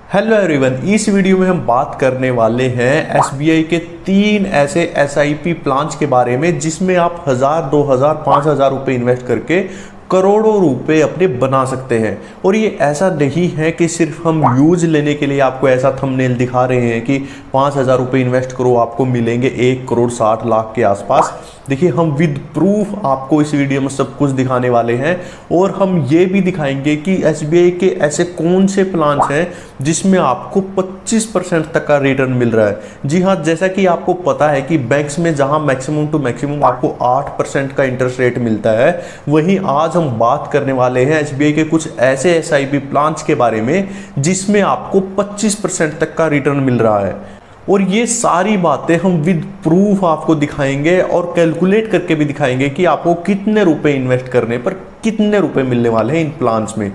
Hello everyone, इस video में हम बात करने वाले हैं एसबीआई के 3 ऐसे एसआईपी प्लान्स के बारे में जिसमें आप 1000, 2000, 5000 रुपये इन्वेस्ट करके करोड़ों रुपए अपने बना सकते हैं। और ये ऐसा नहीं है कि सिर्फ हम यूज लेने के लिए आपको ऐसा थंबनेल दिखा रहे हैं कि 5000 रुपये इन्वेस्ट करो आपको मिलेंगे 1,60,00,000 के आसपास। देखिए, हम विद प्रूफ आपको इस वीडियो में सब कुछ दिखाने वाले हैं और हम ये भी दिखाएंगे कि एसबीआई के ऐसे कौन से प्लान्स हैं जिसमें आपको 25% तक का रिटर्न मिल रहा है। जी हाँ, जैसा कि आपको पता है कि बैंक्स में जहां मैक्सिमम टू मैक्सिमम आपको 8% का इंटरेस्ट रेट मिलता है, वहीं आज हम बात करने वाले हैं एसबीआई के कुछ ऐसे एसआईपी प्लान्स के बारे में जिसमें आपको 25% तक का रिटर्न मिल रहा है। और ये सारी बातें हम विद प्रूफ आपको दिखाएंगे और कैलकुलेट करके भी दिखाएंगे कि आपको कितने रुपए इन्वेस्ट करने पर कितने रुपए मिलने वाले हैं इन प्लान्स में।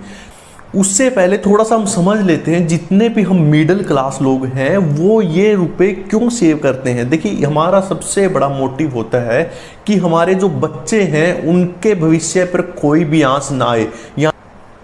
उससे पहले थोड़ा सा हम समझ लेते हैं, जितने भी हम मिडिल क्लास लोग हैं वो ये रुपए क्यों सेव करते हैं। देखिए, हमारा सबसे बड़ा मोटिव होता है कि हमारे जो बच्चे हैं उनके भविष्य पर कोई भी आंच ना आए,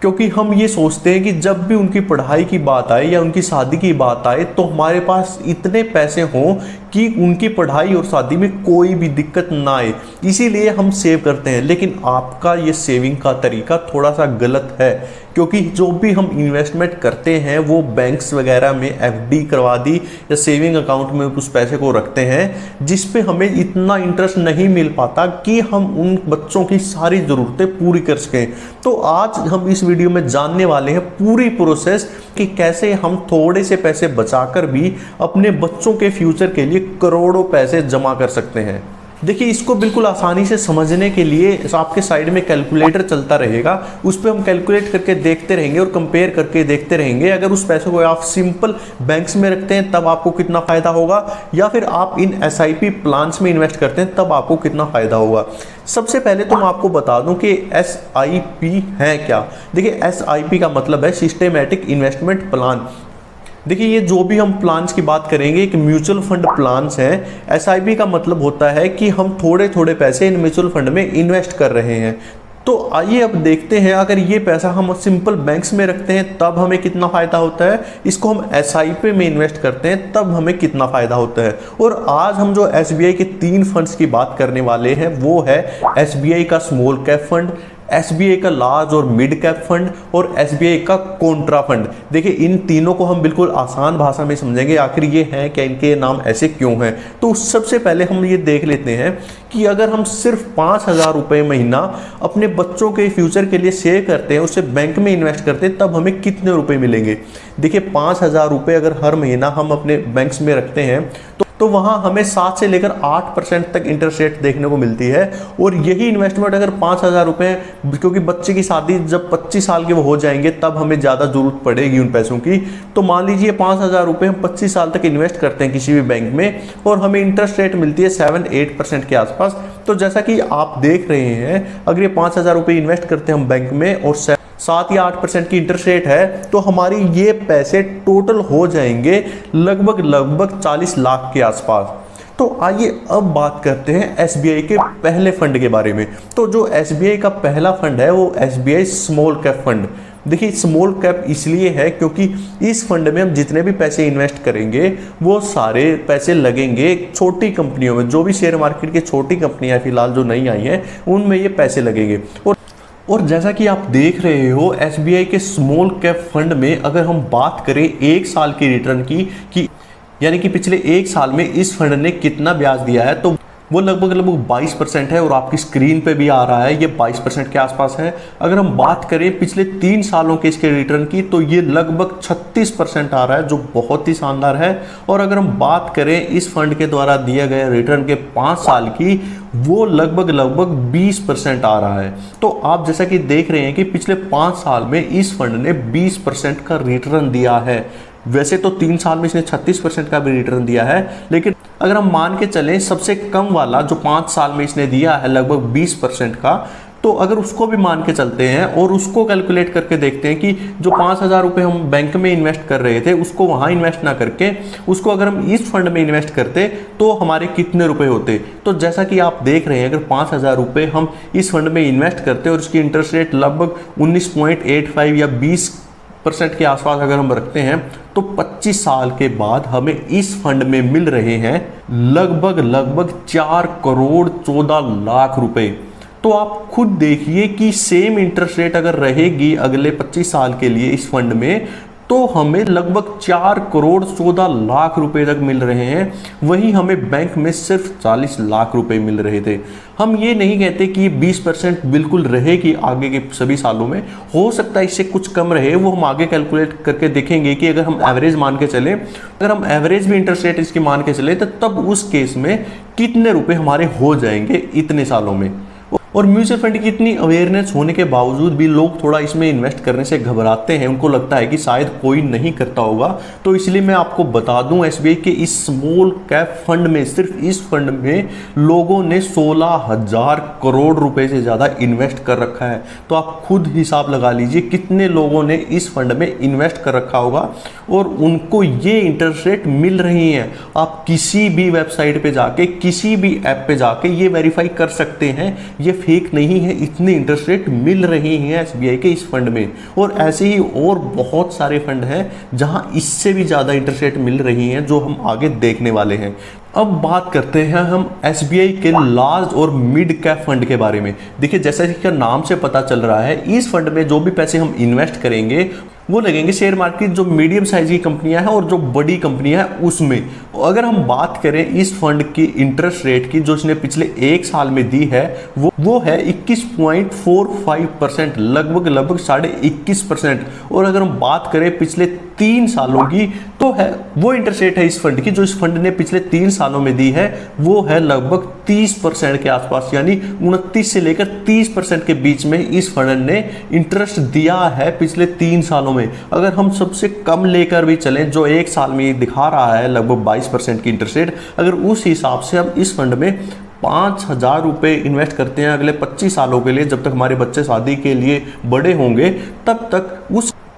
क्योंकि हम ये सोचते हैं कि जब भी उनकी पढ़ाई की बात आए या उनकी शादी की बात आए तो हमारे पास इतने पैसे हों कि उनकी पढ़ाई और शादी में कोई भी दिक्कत ना आए, इसीलिए हम सेव करते हैं। लेकिन आपका ये सेविंग का तरीका थोड़ा सा गलत है, क्योंकि जो भी हम इन्वेस्टमेंट करते हैं वो बैंक्स वगैरह में एफडी करवा दी या सेविंग अकाउंट में उस पैसे को रखते हैं जिस पे हमें इतना इंटरेस्ट नहीं मिल पाता कि हम उन बच्चों की सारी ज़रूरतें पूरी कर सकें। तो आज हम इस वीडियो में जानने वाले हैं पूरी प्रोसेस कि कैसे हम थोड़े से पैसे बचाकर भी अपने बच्चों के फ्यूचर के लिए करोड़ों पैसे जमा कर सकते हैं। देखिए, इसको बिल्कुल आसानी से समझने के लिए आपके साइड में कैलकुलेटर चलता रहेगा, उस पर हम कैलकुलेट करके देखते रहेंगे और कंपेयर करके देखते रहेंगे। अगर उस पैसे को आप सिंपल बैंक्स में रखते हैं तब आपको कितना फ़ायदा होगा, या फिर आप इन एसआईपी प्लान्स में इन्वेस्ट करते हैं तब आपको कितना फ़ायदा होगा। सबसे पहले तो मैं आपको बता दूं कि एसआईपी है क्या। देखिए, एसआईपी का मतलब है सिस्टेमेटिक इन्वेस्टमेंट प्लान। देखिए, ये जो भी हम प्लान्स की बात करेंगे एक म्यूचुअल फंड प्लान्स हैं। एसआईपी का मतलब होता है कि हम थोड़े थोड़े पैसे इन म्यूचुअल फंड में इन्वेस्ट कर रहे हैं। तो आइए अब देखते हैं, अगर ये पैसा हम सिंपल बैंक्स में रखते हैं तब हमें कितना फ़ायदा होता है, इसको हम एसआईपी में इन्वेस्ट करते हैं तब हमें कितना फ़ायदा होता है। और आज हम जो एसबीआई के 3 फंड्स की बात करने वाले हैं वो है एसबीआई का स्मॉल कैप फंड, एसबीआई का लार्ज और मिड कैप फंड और एसबीआई का कॉन्ट्रा फंड। देखिए, इन तीनों को हम बिल्कुल आसान भाषा में समझेंगे आखिर ये हैं क्या, इनके नाम ऐसे क्यों हैं। तो सबसे पहले हम ये देख लेते हैं कि अगर हम सिर्फ 5000 रुपये महीना अपने बच्चों के फ्यूचर के लिए सेव करते हैं, उससे बैंक में इन्वेस्ट करते हैं, तब हमें कितने रुपए मिलेंगे। देखिए, 5000 रुपये अगर हर महीना हम अपने बैंक्स में रखते हैं तो वहाँ हमें 7 से लेकर 8% तक इंटरेस्ट रेट देखने को मिलती है। और यही इन्वेस्टमेंट अगर 5000 रुपये, क्योंकि बच्चे की शादी जब 25 साल के वो हो जाएंगे तब हमें ज़्यादा ज़रूरत पड़ेगी उन पैसों की, तो मान लीजिए 5000 रुपये हम 25 साल तक इन्वेस्ट करते हैं किसी भी बैंक में और हमें इंटरेस्ट रेट मिलती है 7-8% के आसपास। तो जैसा कि आप देख रहे हैं, अगर ये 5000 रुपये इन्वेस्ट करते हैं हम बैंक में और 7 या 8% की इंटरेस्ट रेट है, तो हमारी ये पैसे टोटल हो जाएंगे लगभग 40 लाख के आसपास। तो आइए अब बात करते हैं एसबीआई के पहले फंड के बारे में। तो जो एसबीआई का पहला फंड है वो एसबीआई स्मॉल कैप फंड। देखिए, स्मॉल कैप इसलिए है क्योंकि इस फंड में हम जितने भी पैसे इन्वेस्ट करेंगे वो सारे पैसे लगेंगे छोटी कंपनियों में। जो भी शेयर मार्केट की छोटी कंपनियां फिलहाल जो नई आई हैं उनमें ये पैसे लगेंगे। और जैसा कि आप देख रहे हो, एसबीआई के स्मॉल कैप फंड में अगर हम बात करें 1 साल की रिटर्न की यानी कि पिछले 1 साल में इस फंड ने कितना ब्याज दिया है, तो वो लगभग 22% है और आपकी स्क्रीन पे भी आ रहा है, ये 22% के आसपास है। अगर हम बात करें पिछले 3 सालों के इसके रिटर्न की तो ये लगभग 36% आ रहा है, जो बहुत ही शानदार है। और अगर हम बात करें इस फंड के द्वारा दिए गए रिटर्न के 5 साल की, वो लगभग 20% आ रहा है। तो आप जैसा कि देख रहे हैं कि पिछले 5 साल में इस फंड ने 20% का रिटर्न दिया है। वैसे तो 3 साल में इसने 36% का भी रिटर्न दिया है, लेकिन अगर हम मान के चलें सबसे कम वाला जो 5 साल में इसने दिया है लगभग 20% का, तो अगर उसको भी मान के चलते हैं और उसको कैलकुलेट करके देखते हैं कि जो 5000 रुपये हम बैंक में इन्वेस्ट कर रहे थे उसको वहाँ इन्वेस्ट ना करके उसको अगर हम इस फंड में इन्वेस्ट करते तो हमारे कितने रुपए होते। तो जैसा कि आप देख रहे हैं, अगर 5000 रुपये हम इस फंड में इन्वेस्ट करते और उसकी इंटरेस्ट रेट लगभग 19.85 या 20 5% के आसपास अगर हम रखते हैं तो 25 साल के बाद हमें इस फंड में मिल रहे हैं लगभग 4 करोड़ 14 लाख रुपए। तो आप खुद देखिए कि सेम इंटरेस्ट रेट अगर रहेगी अगले 25 साल के लिए इस फंड में तो हमें लगभग 4 करोड़ 14 लाख रुपए तक मिल रहे हैं, वहीं हमें बैंक में सिर्फ 40 लाख रुपए मिल रहे थे। हम ये नहीं कहते कि 20% बिल्कुल रहेगी आगे के सभी सालों में, हो सकता है इससे कुछ कम रहे, वो हम आगे कैलकुलेट करके देखेंगे कि अगर हम एवरेज मान के चले, अगर हम एवरेज भी इंटरेस्ट रेट इसकी मान के चले तो तब उस केस में कितने रुपए हमारे हो जाएंगे इतने सालों में। और म्यूचुअल फंड की इतनी अवेयरनेस होने के बावजूद भी लोग थोड़ा इसमें इन्वेस्ट करने से घबराते हैं, उनको लगता है कि शायद कोई नहीं करता होगा। तो इसलिए मैं आपको बता दूं एसबीआई के इस स्मॉल कैप फंड में, सिर्फ इस फंड में लोगों ने 16,000 करोड़ रुपए से ज़्यादा इन्वेस्ट कर रखा है। तो आप खुद हिसाब लगा लीजिए कितने लोगों ने इस फंड में इन्वेस्ट कर रखा होगा और उनको ये इंटरेस्ट रेट मिल रही है। आप किसी भी वेबसाइट पे जाके, किसी भी ऐप पे जाके ये वेरीफाई कर सकते हैं, ये फेक नहीं है, इतने इंटरेस्ट रेट मिल रही हैं एसबीआई के इस फंड में। और ऐसे ही और बहुत सारे फंड हैं जहां इससे भी ज़्यादा इंटरेस्ट रेट मिल रही हैं, जो हम आगे देखने वाले हैं। अब बात करते हैं हम एसबीआई के लार्ज और मिड कैप फंड के बारे में। देखिए जैसा कि नाम से पता चल रहा है, इस फंड में जो भी पैसे हम इन्वेस्ट करेंगे वो लगेंगे शेयर मार्केट जो मीडियम साइज की कंपनियां हैं और जो बड़ी कंपनियां हैं उसमें। अगर हम बात करें इस फंड की इंटरेस्ट रेट की जो इसने पिछले 1 साल में दी है वो है 21.45%, लगभग 21.5%। और अगर हम बात करें पिछले 3 सालों की तो है वो इंटरेस्ट रेट है इस फंड की जो इस फंड ने पिछले 3 सालों में दी है, वो है लगभग 30% के आसपास, यानी 29 से लेकर 30% के बीच में इस फंड ने इंटरेस्ट दिया है पिछले 3 सालों में। अगर हम सबसे कम लेकर भी चलें जो 1 साल में दिखा रहा है लगभग 22% की इंटरेस्ट रेट, अगर उस हिसाब से हम इस फंड में 5,000 रुपये इन्वेस्ट करते हैं अगले 25 सालों के लिए, जब तक हमारे बच्चे शादी के लिए बड़े होंगे तब तक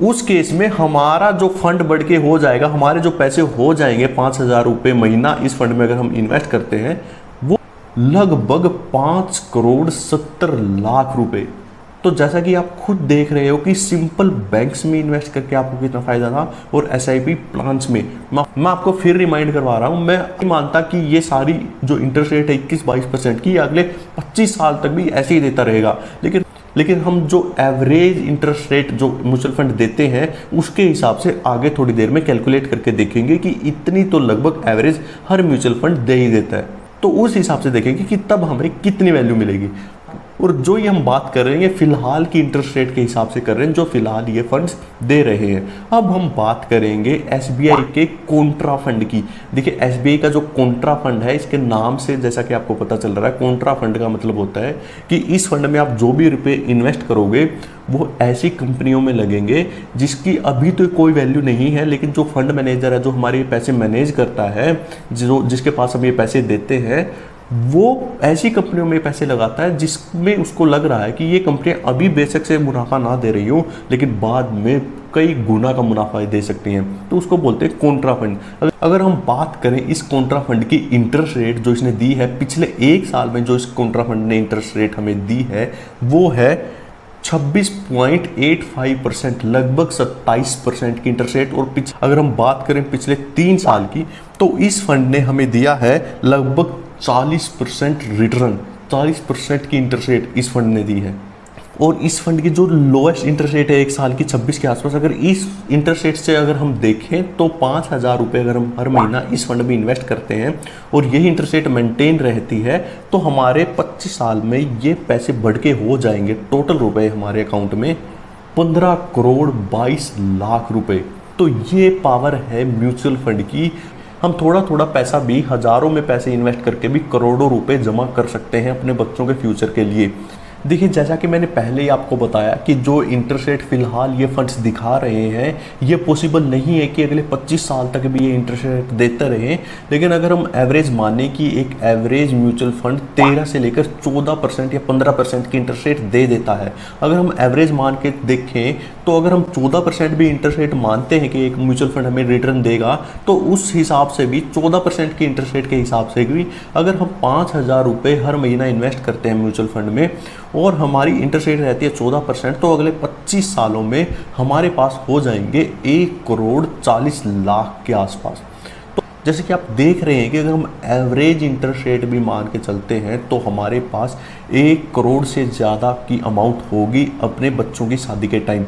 उस केस में हमारा जो फंड बढ़ के हो जाएगा, हमारे जो पैसे हो जाएंगे 5,000 रुपये महीना इस फंड में अगर हम इन्वेस्ट करते हैं वो लगभग 5 करोड़ 70 लाख रुपए। तो जैसा कि आप खुद देख रहे हो कि सिंपल बैंक्स में इन्वेस्ट करके आपको कितना फायदा था और एसआईपी प्लान्स में। मैं आपको फिर रिमाइंड करवा रहा हूं, मैं नहीं मानता कि ये सारी जो इंटरेस्ट रेट है 21-22% की अगले 25 साल तक भी ऐसे ही देता रहेगा, लेकिन हम जो एवरेज इंटरेस्ट रेट जो म्यूचुअल फंड देते हैं उसके हिसाब से आगे थोड़ी देर में कैलकुलेट करके देखेंगे कि इतनी तो लगभग एवरेज हर म्यूचुअल फंड दे ही देता है। तो उस हिसाब से देखेंगे कि तब हमें कितनी वैल्यू मिलेगी। और जो ये हम बात कर रहे हैं फिलहाल की इंटरेस्ट रेट के हिसाब से कर रहे हैं जो फिलहाल ये फंड्स दे रहे हैं। अब हम बात करेंगे एसबीआई के कॉन्ट्रा फंड की। देखिए एसबीआई का जो कॉन्ट्रा फंड है, इसके नाम से जैसा कि आपको पता चल रहा है, कॉन्ट्रा फंड का मतलब होता है कि इस फंड में आप जो भी रुपए इन्वेस्ट करोगे वो ऐसी कंपनियों में लगेंगे जिसकी अभी तो कोई वैल्यू नहीं है, लेकिन जो फंड मैनेजर है जो हमारे पैसे मैनेज करता है, जिसके पास हम ये पैसे देते हैं, वो ऐसी कंपनियों में पैसे लगाता है जिसमें उसको लग रहा है कि ये कंपनियां अभी बेशक से मुनाफा ना दे रही हो लेकिन बाद में कई गुना का मुनाफा दे सकती हैं, तो उसको बोलते हैं कॉन्ट्रा फंड। अगर हम बात करें इस कॉन्ट्रा फंड की इंटरेस्ट रेट जो इसने दी है पिछले 1 साल में, जो इस कॉन्ट्रा फंड ने इंटरेस्ट रेट हमें दी है वो है 26.85%, लगभग 27% की इंटरेस्ट रेट। और अगर हम बात करें पिछले 3 साल की तो इस फंड ने हमें दिया है लगभग 40% रिटर्न, 40% की इंटरेस्ट रेट इस फंड ने दी है। और इस फंड की जो लोएस्ट इंटरेस्ट रेट है 1 साल की 26 के आसपास, अगर इस इंटरेस्ट रेट से अगर हम देखें तो 5,000 रुपये अगर हम हर महीना इस फंड में इन्वेस्ट करते हैं और यही इंटरेस्ट रेट मेंटेन रहती है तो हमारे 25 साल में ये पैसे बढ़ के हो जाएंगे टोटल रुपए हमारे अकाउंट में 15 करोड़ 22 लाख रुपए। तो ये पावर है म्यूचुअल फंड की। हम थोड़ा थोड़ा पैसा भी, हज़ारों में पैसे इन्वेस्ट करके भी करोड़ों रुपए जमा कर सकते हैं अपने बच्चों के फ्यूचर के लिए। देखिए जैसा कि मैंने पहले ही आपको बताया कि जो इंटरेस्ट रेट फिलहाल ये फंड्स दिखा रहे हैं ये पॉसिबल नहीं है कि अगले 25 साल तक भी ये इंटरेस्ट रेट देते रहें। लेकिन अगर हम एवरेज माने कि एक एवरेज म्यूचुअल फंड 13 से लेकर 14% या 15% की इंटरेस्ट रेट दे देता है, अगर हम एवरेज मान के देखें तो अगर हम 14% भी इंटरेस्ट रेट मानते हैं कि एक म्यूचुअल फंड हमें रिटर्न देगा तो उस हिसाब से भी 14% की इंटरेस्ट रेट के हिसाब से भी अगर हम 5,000 रुपये हर महीना इन्वेस्ट करते हैं म्यूचुअल फंड में और हमारी इंटरेस्ट रेट रहती है 14%, तो अगले 25 सालों में हमारे पास हो जाएंगे 1,40,00,000 के आसपास। तो जैसे कि आप देख रहे हैं कि अगर हम एवरेज इंटरेस्ट रेट भी मान के चलते हैं तो हमारे पास 1 करोड़ से ज़्यादा की अमाउंट होगी अपने बच्चों की शादी के टाइम,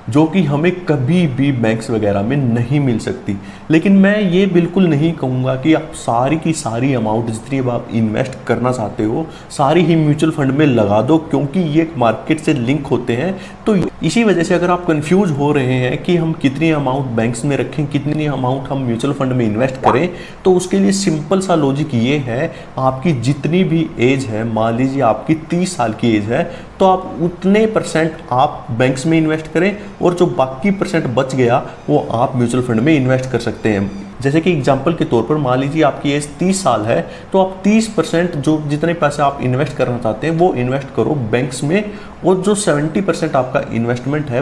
जो कि हमें कभी भी बैंक्स वगैरह में नहीं मिल सकती। लेकिन मैं ये बिल्कुल नहीं कहूँगा कि आप सारी की सारी अमाउंट जितनी आप इन्वेस्ट करना चाहते हो सारी ही म्यूचुअल फंड में लगा दो, क्योंकि ये मार्केट से लिंक होते हैं। तो इसी वजह से अगर आप कंफ्यूज हो रहे हैं कि हम कितनी अमाउंट बैंक्स में रखें, कितनी अमाउंट हम म्यूचुअल फंड में इन्वेस्ट करें, तो उसके लिए सिंपल सा लॉजिक ये है, आपकी जितनी भी एज है, मान लीजिए आपकी 30 साल की एज है, तो आप उतने परसेंट आप बैंक्स में इन्वेस्ट करें और जो बाकी परसेंट बच गया वो आप म्यूचुअल फंड में इन्वेस्ट कर सकते हैं। जैसे कि एग्जांपल के तौर पर मान लीजिए आपकी एज 30 साल है, तो आप 30% जो जितने पैसे आप इन्वेस्ट करना चाहते हैं वो इन्वेस्ट करो बैंक्स में, और जो 70% आपका इन्वेस्टमेंट है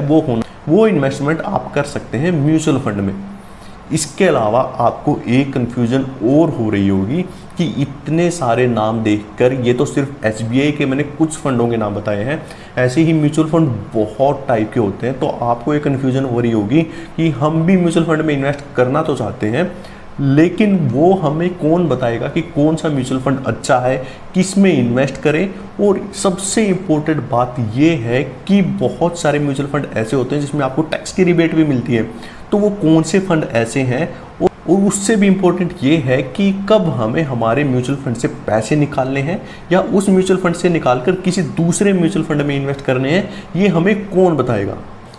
वो इन्वेस्टमेंट आप कर सकते हैं म्यूचुअल फंड में। इसके अलावा आपको एक कन्फ्यूजन और हो रही होगी कि इतने सारे नाम देखकर, ये तो सिर्फ एसबीआई के मैंने कुछ फंडों के नाम बताए हैं, ऐसे ही म्यूचुअल फंड बहुत टाइप के होते हैं। तो आपको एक कन्फ्यूजन हो रही होगी कि हम भी म्यूचुअल फंड में इन्वेस्ट करना तो चाहते हैं, लेकिन वो हमें कौन बताएगा कि कौन सा म्यूचुअल फंड अच्छा है, किस में इन्वेस्ट करें। और सबसे इम्पोर्टेंट बात ये है कि बहुत सारे म्यूचुअल फंड ऐसे होते हैं जिसमें आपको टैक्स की रिबेट भी मिलती है, तो वो कौन से फंड ऐसे हैं। और उससे भी इम्पोर्टेंट ये है कि कब हमें हमारे म्यूचुअल फंड से पैसे निकालने हैं या उस म्यूचुअल फंड से निकालकर किसी दूसरे म्यूचुअल फंड में इन्वेस्ट करने हैं, ये हमें कौन बताएगा।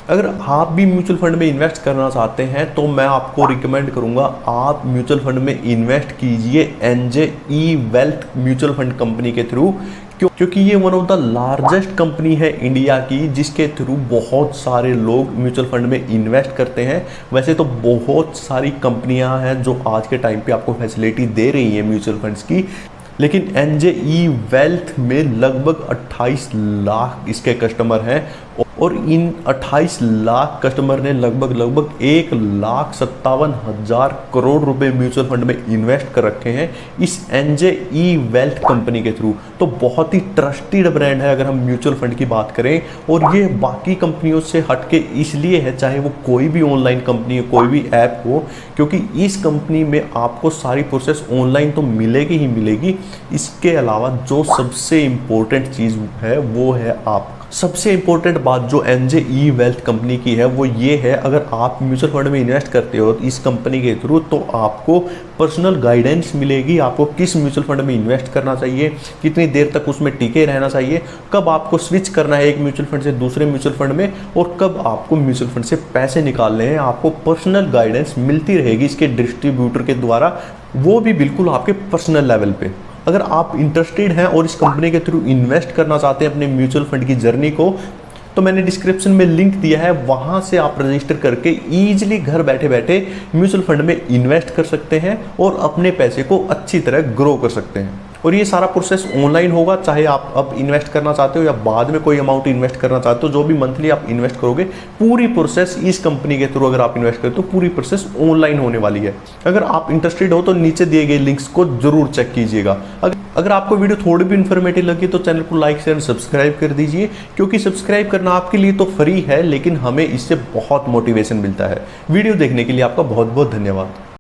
अगर आप भी म्यूचुअल फंड में इन्वेस्ट करना चाहते हैं तो मैं आपको रिकमेंड करूंगा आप म्यूचुअल फंड में इन्वेस्ट कीजिए एनजे ई वेल्थ म्यूचुअल फंड कंपनी के थ्रू, क्योंकि ये one of the largest company है इंडिया की, जिसके थ्रू बहुत सारे लोग म्यूचुअल फंड में इन्वेस्ट करते हैं। वैसे तो बहुत सारी कंपनियां हैं जो आज के टाइम पे आपको फैसिलिटी दे रही है म्यूचुअल फंड्स की, लेकिन एनजे ई वेल्थ में लगभग 28 लाख इसके कस्टमर हैं, और इन 28 लाख कस्टमर ने लगभग 1,57,000 करोड़ रुपए म्यूचुअल फंड में इन्वेस्ट कर रखे हैं इस एनजे ई वेल्थ कंपनी के थ्रू। तो बहुत ही ट्रस्टेड ब्रांड है अगर हम म्यूचुअल फंड की बात करें, और ये बाकी कंपनियों से हटके इसलिए है, चाहे वो कोई भी ऑनलाइन कंपनी हो, कोई भी ऐप हो, क्योंकि इस कंपनी में आपको सारी प्रोसेस ऑनलाइन तो मिलेगी ही मिलेगी। इसके अलावा जो सबसे इम्पोर्टेंट चीज़ है वो है आप सबसे इंपॉर्टेंट बात जो एनजे ई वेल्थ कंपनी की है वो ये है, अगर आप म्यूचुअल फंड में इन्वेस्ट करते हो इस कंपनी के थ्रू, तो आपको पर्सनल गाइडेंस मिलेगी, आपको किस म्यूचुअल फंड में इन्वेस्ट करना चाहिए, कितनी देर तक उसमें टिके रहना चाहिए, कब आपको स्विच करना है एक म्यूचुअल फंड से दूसरे म्यूचुअल फंड में, और कब आपको म्यूचुअल फंड से पैसे निकालने हैं। आपको पर्सनल गाइडेंस मिलती रहेगी इसके डिस्ट्रीब्यूटर के द्वारा, वो भी बिल्कुल आपके पर्सनल लेवल पे। अगर आप इंटरेस्टेड हैं और इस कंपनी के थ्रू इन्वेस्ट करना चाहते हैं अपने म्यूचुअल फंड की जर्नी को, तो मैंने डिस्क्रिप्शन में लिंक दिया है, वहां से आप रजिस्टर करके ईजिली घर बैठे बैठे म्यूचुअल फंड में इन्वेस्ट कर सकते हैं और अपने पैसे को अच्छी तरह ग्रो कर सकते हैं। और ये सारा प्रोसेस ऑनलाइन होगा, चाहे आप अब इन्वेस्ट करना चाहते हो या बाद में कोई अमाउंट इन्वेस्ट करना चाहते हो, जो भी मंथली आप इन्वेस्ट करोगे पूरी प्रोसेस इस कंपनी के थ्रू अगर आप इन्वेस्ट करते हो पूरी प्रोसेस ऑनलाइन होने वाली है। अगर आप इंटरेस्टेड हो तो नीचे दिए गए लिंक्स को जरूर चेक कीजिएगा। अगर आपको वीडियो थोड़ी भी इन्फॉर्मेटिव लगी तो चैनल को लाइक शेयर सब्सक्राइब कर दीजिए, क्योंकि सब्सक्राइब करना आपके लिए तो फ्री है, लेकिन हमें इससे बहुत मोटिवेशन मिलता है। वीडियो देखने के लिए आपका बहुत बहुत धन्यवाद।